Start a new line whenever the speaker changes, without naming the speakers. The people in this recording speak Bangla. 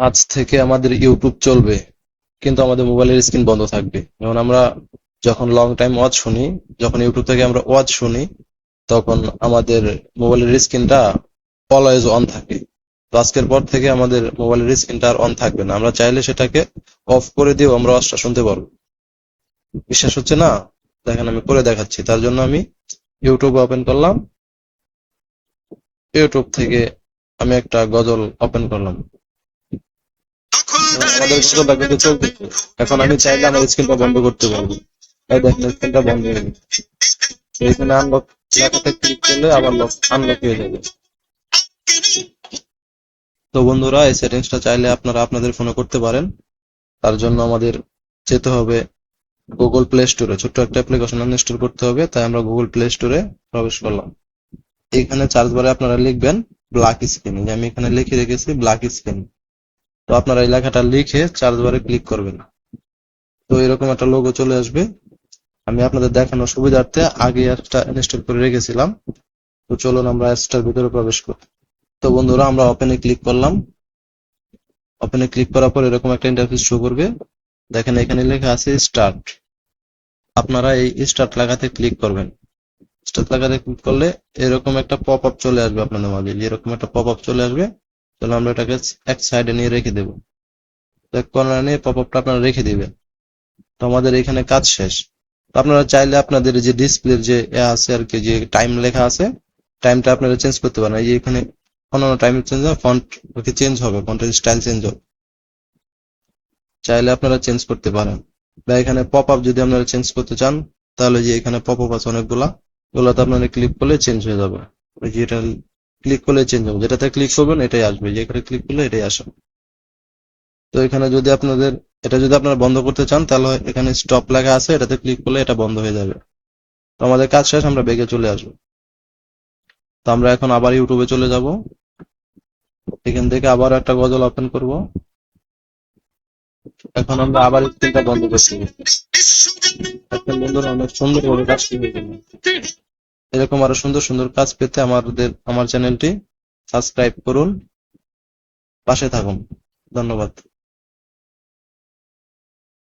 আজ থেকে আমাদের ইউটিউব চলবে, কিন্তু আমাদের মোবাইলের স্ক্রিন বন্ধ থাকবে। যেমন আমরা যখন লং টাইম ওয়াচ শুনি, যখন ইউটিউব থেকে আমরা ওয়াচ শুনি, তখন আমাদের মোবাইলের স্ক্রিনটা অলওয়েজ অন থাকে। তো আজকের পর থেকে আমাদের মোবাইলের স্ক্রিনটা আর অন থাকবে না, আমরা চাইলে সেটাকে অফ করে দিয়েও আমরা ওয়াচটা শুনতে পারবো। বিশ্বাস হচ্ছে না? দেখেন আমি করে দেখাচ্ছি। তার জন্য আমি ইউটিউব ওপেন করলাম, ইউটিউব থেকে আমি একটা গজল ওপেন করলাম। আমাদের গজলটা কিন্তু চলতেছে। এখন আমি চাইলে আমার স্ক্রিনটা বন্ধ করতে পারবো। এই দেখেন স্ক্রিনটা বন্ধ হয়ে গেছে। এখানে আনলক লেখাতে ক্লিক করলে আবার আনলক হয়ে যাবে। তো বন্ধুরা, এই সেটিংসটা চাইলে আপনারা আপনাদের ফোনে করতে পারেন। তার জন্য আমাদের যেতে হবে গুগল প্লে স্টোরে। ছোট্ট একটা অ্যাপ্লিকেশন ইনস্টল করতে হবে, তাই আমরা গুগল প্লে স্টোরে প্রবেশ করলাম। এখানে সার্চ বারে আপনারা লিখবেন ব্ল্যাক স্ক্রিন। যে আমি এখানে লিখে রেখেছি ব্ল্যাক স্ক্রিন। তো আপনারা এই লেখাটা লিখে সার্চ বারে ক্লিক করবেন। তো এরকম একটা লোগো চলে আসবে। আমি আপনাদের দেখানোর সুবিধার্থে আগে অ্যাপসটা ইনস্টল করে রেখেছিলাম। তো চলুন আমরা অ্যাপসটার ভিতরে প্রবেশ করি। তো বন্ধুরা, আমরা ওপেনে ক্লিক করলাম। ওপেনে ক্লিক করার পর এরকম একটা ইন্টারফেস শো করবে। দেখেন এখানে লেখা আছে স্টার্ট। আপনারা এই স্টার্ট লেখাতে ক্লিক করবেন। স্টার্ট লেখাতে ক্লিক করলে এরকম একটা পপ আপ চলে আসবে আপনাদের মাঝে। এরকম একটা পপ আপ চলে আসবে। তাহলে আমরা এটাকে এক সাইডে নিয়ে রেখে দেবো। এক কর্নারে নিয়ে পপ আপটা আপনারা রেখে দিবেন। তো আমাদের এখানে কাজ শেষ। তো আপনারা চাইলে আপনাদের যে ডিসপ্লের যে আছে আর কি, যে টাইম লেখা আছে, টাইমটা আপনারা চেঞ্জ করতে পারেন। এই যে এখানে অন্যান্য টাইম চেঞ্জ হবে, ফন্ট চেঞ্জ হবে, ফন্টের স্টাইল চেঞ্জ হবে, চাইলে আপনারা চেঞ্জ করতে পারেন। বা এখানে পপ আপ যদি আপনারা চেঞ্জ করতে চান, তাহলে যে এখানে পপ আপ আছে অনেকগুলা, ওগুলাতে আপনারা ক্লিক করলে চেঞ্জ হয়ে যাবে। ওই যে এটা ক্লিক করলে চেঞ্জ হবে, যেটাতে ক্লিক করবেন এটাই আসবে, যেখানে ক্লিক করলে এটাই আসবে। তো এখানে যদি আপনাদের এটা যদি আপনারা বন্ধ করতে চান, তাহলে এখানে স্টপ লেখা আছে, এটাতে ক্লিক করলে এটা বন্ধ হয়ে যাবে। তো আমাদের কাজ শেষ, আমরা ব্যাগে চলে আসবো। তো আমরা এখন আবার ইউটিউবে চলে যাব। এখান থেকে আবার একটা গজল ওপেন করব। এখন আমরা আবার স্ক্রিনটা বন্ধ করছি। এখন বন্ধুরা অনেক সুন্দর করে কাজটি হয়ে গেল। এরকম আরো সুন্দর সুন্দর কাজ পেতে আমার চ্যানেলটি সাবস্ক্রাইব করুন, পাশে থাকুন। ধন্যবাদ।